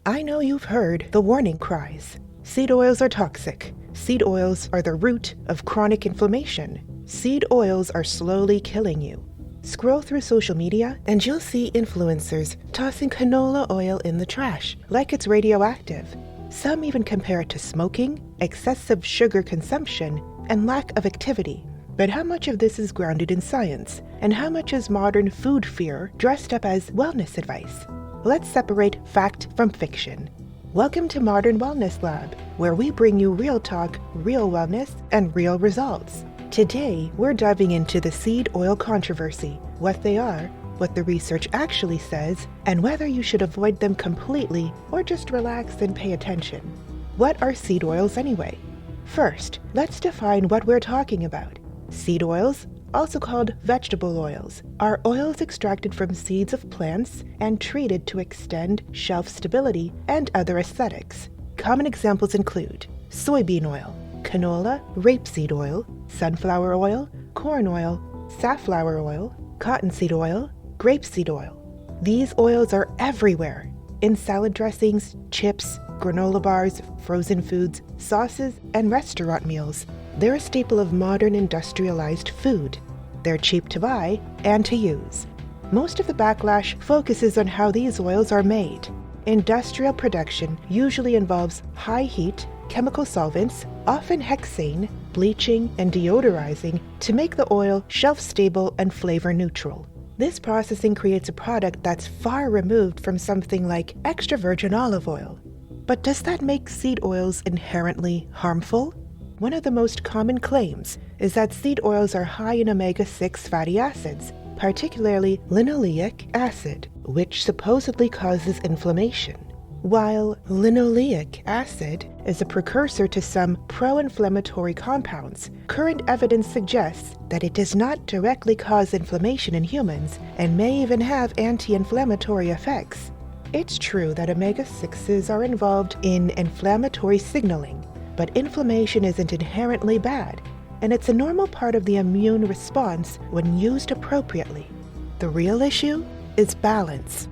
I know you've heard the warning cries. Seed oils are toxic. Seed oils are the root of chronic inflammation. Seed oils are slowly killing you. Scroll through social media and you'll see influencers tossing canola oil in the trash like it's radioactive. Some even compare it to smoking, excessive sugar consumption, and lack of activity. But how much of this is grounded in science, and how much is modern food fear dressed up as wellness advice? Let's separate fact from fiction. Welcome to Modern Wellness Lab, where we bring you real talk, real wellness, and real results. Today, we're diving into the seed oil controversy, what they are, what the research actually says, and whether you should avoid them completely or just relax and pay attention. What are seed oils anyway? First, let's define what we're talking about. Seed oils, also called vegetable oils, are oils extracted from seeds of plants and treated to extend shelf stability and other aesthetics. Common examples include soybean oil, canola, rapeseed oil, sunflower oil, corn oil, safflower oil, cottonseed oil, grapeseed oil. These oils are everywhere, in salad dressings, chips, granola bars, frozen foods, sauces, and restaurant meals. They're a staple of modern industrialized food. They're cheap to buy and to use. Most of the backlash focuses on how these oils are made. Industrial production usually involves high heat, chemical solvents, often hexane, bleaching, and deodorizing to make the oil shelf-stable and flavor-neutral. This processing creates a product that's far removed from something like extra virgin olive oil. But does that make seed oils inherently harmful? One of the most common claims is that seed oils are high in omega-6 fatty acids, particularly linoleic acid, which supposedly causes inflammation. While linoleic acid is a precursor to some pro-inflammatory compounds, current evidence suggests that it does not directly cause inflammation in humans and may even have anti-inflammatory effects. It's true that omega-6s are involved in inflammatory signaling, but inflammation isn't inherently bad, and it's a normal part of the immune response when used appropriately. The real issue is balance.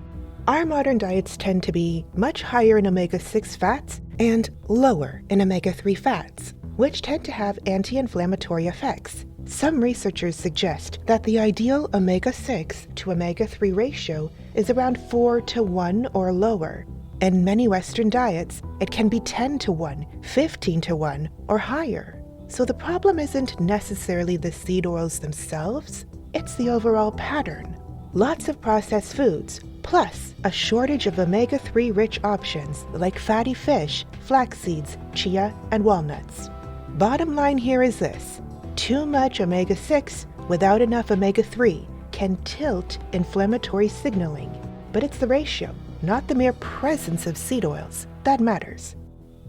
Our modern diets tend to be much higher in omega-6 fats and lower in omega-3 fats, which tend to have anti-inflammatory effects. Some researchers suggest that the ideal omega-6 to omega-3 ratio is around 4 to 1 or lower. In many Western diets, it can be 10 to 1, 15 to 1, or higher. So the problem isn't necessarily the seed oils themselves, it's the overall pattern. Lots of processed foods, plus a shortage of omega-3 rich options like fatty fish, flax seeds, chia, and walnuts. Bottom line here is this: too much omega-6 without enough omega-3 can tilt inflammatory signaling, but it's the ratio, not the mere presence of seed oils, that matters.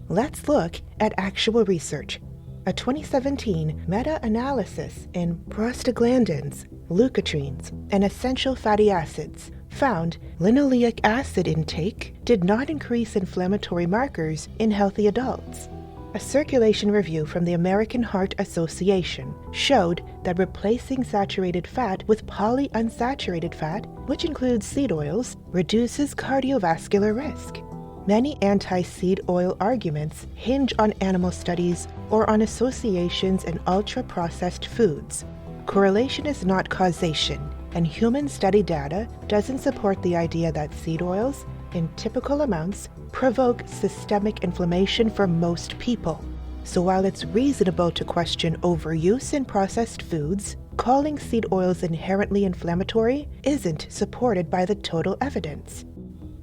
Let's look at actual research. A 2017 meta-analysis in prostaglandins, leukotrienes, and essential fatty acids found linoleic acid intake did not increase inflammatory markers in healthy adults. A circulation review from the American Heart Association showed that replacing saturated fat with polyunsaturated fat, which includes seed oils, reduces cardiovascular risk. Many anti-seed oil arguments hinge on animal studies or on associations in ultra-processed foods. Correlation is not causation, and human study data doesn't support the idea that seed oils, in typical amounts, provoke systemic inflammation for most people. So while it's reasonable to question overuse in processed foods, calling seed oils inherently inflammatory isn't supported by the total evidence.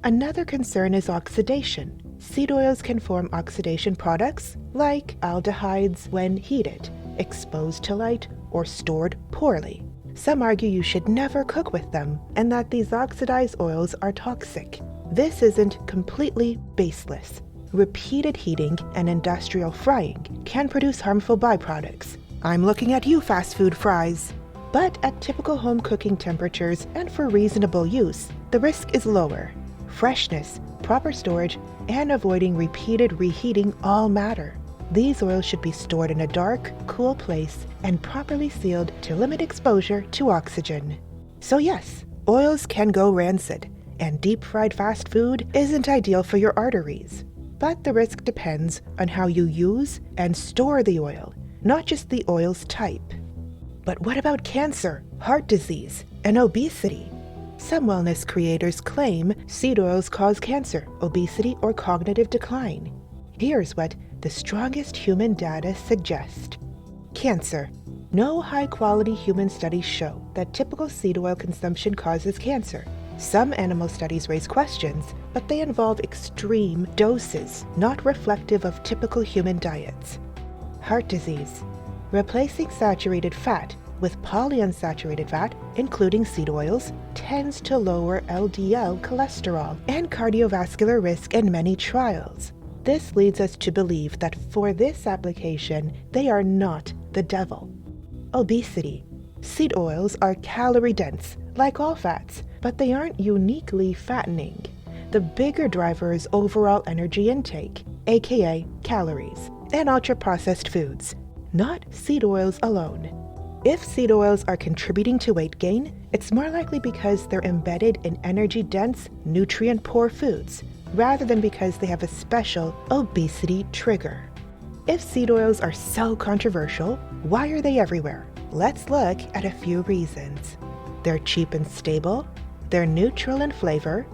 Another concern is oxidation. Seed oils can form oxidation products like aldehydes when heated, exposed to light, or stored poorly. Some argue you should never cook with them and that these oxidized oils are toxic. This isn't completely baseless. Repeated heating and industrial frying can produce harmful byproducts. I'm looking at you, fast food fries. But at typical home cooking temperatures and for reasonable use, the risk is lower. Freshness, proper storage, and avoiding repeated reheating all matter. These oils should be stored in a dark, cool place and properly sealed to limit exposure to oxygen. So yes, oils can go rancid, and deep-fried fast food isn't ideal for your arteries. But the risk depends on how you use and store the oil, not just the oil's type. But what about cancer, heart disease, and obesity? Some wellness creators claim seed oils cause cancer, obesity, or cognitive decline. Here's what the strongest human data suggest. Cancer. No high-quality human studies show that typical seed oil consumption causes cancer. Some animal studies raise questions, but they involve extreme doses, not reflective of typical human diets. Heart disease. Replacing saturated fat with polyunsaturated fat, including seed oils, tends to lower LDL cholesterol and cardiovascular risk in many trials. This leads us to believe that for this application, they are not the devil. Obesity. Seed oils are calorie-dense, like all fats, but they aren't uniquely fattening. The bigger driver is overall energy intake, aka calories, and ultra-processed foods, not seed oils alone. If seed oils are contributing to weight gain, it's more likely because they're embedded in energy-dense, nutrient-poor foods, rather than because they have a special obesity trigger. If seed oils are so controversial, why are they everywhere? Let's look at a few reasons. They're cheap and stable, they're neutral in flavor,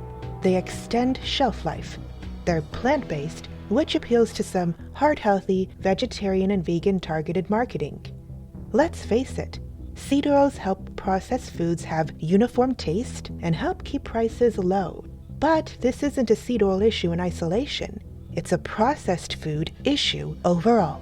they extend shelf life, they're plant-based, which appeals to some heart-healthy, vegetarian and vegan targeted marketing. Let's face it, seed oils help processed foods have uniform taste and help keep prices low. But this isn't a seed oil issue in isolation. It's a processed food issue overall.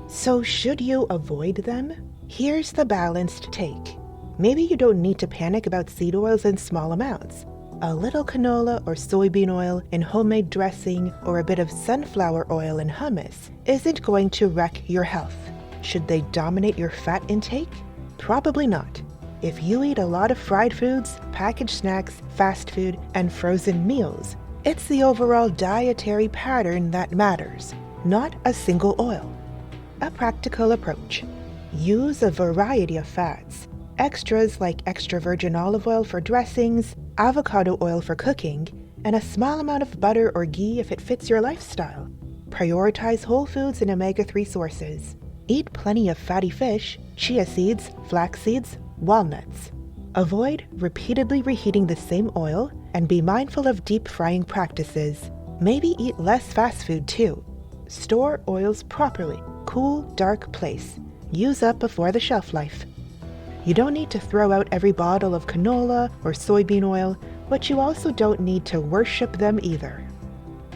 So should you avoid them? Here's the balanced take. Maybe you don't need to panic about seed oils in small amounts. A little canola or soybean oil in homemade dressing or a bit of sunflower oil in hummus isn't going to wreck your health. Should they dominate your fat intake? Probably not. If you eat a lot of fried foods, packaged snacks, fast food, and frozen meals, it's the overall dietary pattern that matters, not a single oil. A practical approach. Use a variety of fats. Extras like extra virgin olive oil for dressings, avocado oil for cooking, and a small amount of butter or ghee if it fits your lifestyle. Prioritize whole foods and omega-3 sources. Eat plenty of fatty fish, chia seeds, flax seeds, walnuts. Avoid repeatedly reheating the same oil and be mindful of deep frying practices. Maybe eat less fast food too. Store oils properly. Cool, dark place. Use up before the shelf life. You don't need to throw out every bottle of canola or soybean oil, but you also don't need to worship them either.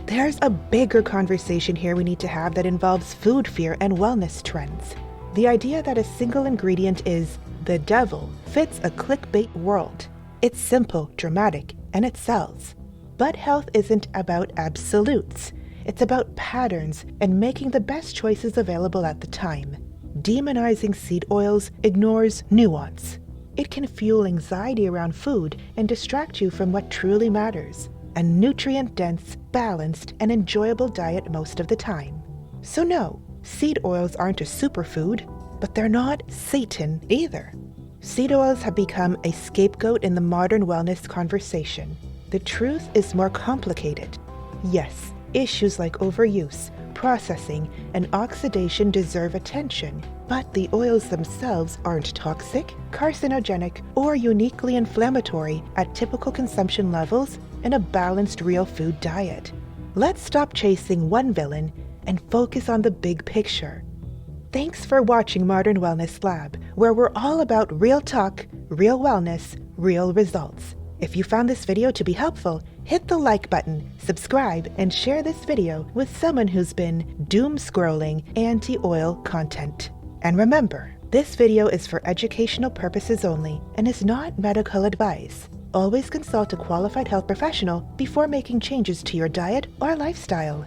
There's a bigger conversation here we need to have that involves food fear and wellness trends. The idea that a single ingredient is the devil fits a clickbait world. It's simple, dramatic, and it sells. But health isn't about absolutes. It's about patterns and making the best choices available at the time. Demonizing seed oils ignores nuance. It can fuel anxiety around food and distract you from what truly matters. A nutrient-dense, balanced, and enjoyable diet most of the time. So no, seed oils aren't a superfood, but they're not Satan either. Seed oils have become a scapegoat in the modern wellness conversation. The truth is more complicated. Yes, issues like overuse, processing, and oxidation deserve attention, but the oils themselves aren't toxic, carcinogenic, or uniquely inflammatory at typical consumption levels in a balanced real food diet. Let's stop chasing one villain and focus on the big picture. Thanks for watching Modern Wellness Lab, where we're all about real talk, real wellness, real results. If you found this video to be helpful, hit the like button, subscribe, and share this video with someone who's been doom-scrolling anti-oil content. And remember, this video is for educational purposes only and is not medical advice. Always consult a qualified health professional before making changes to your diet or lifestyle.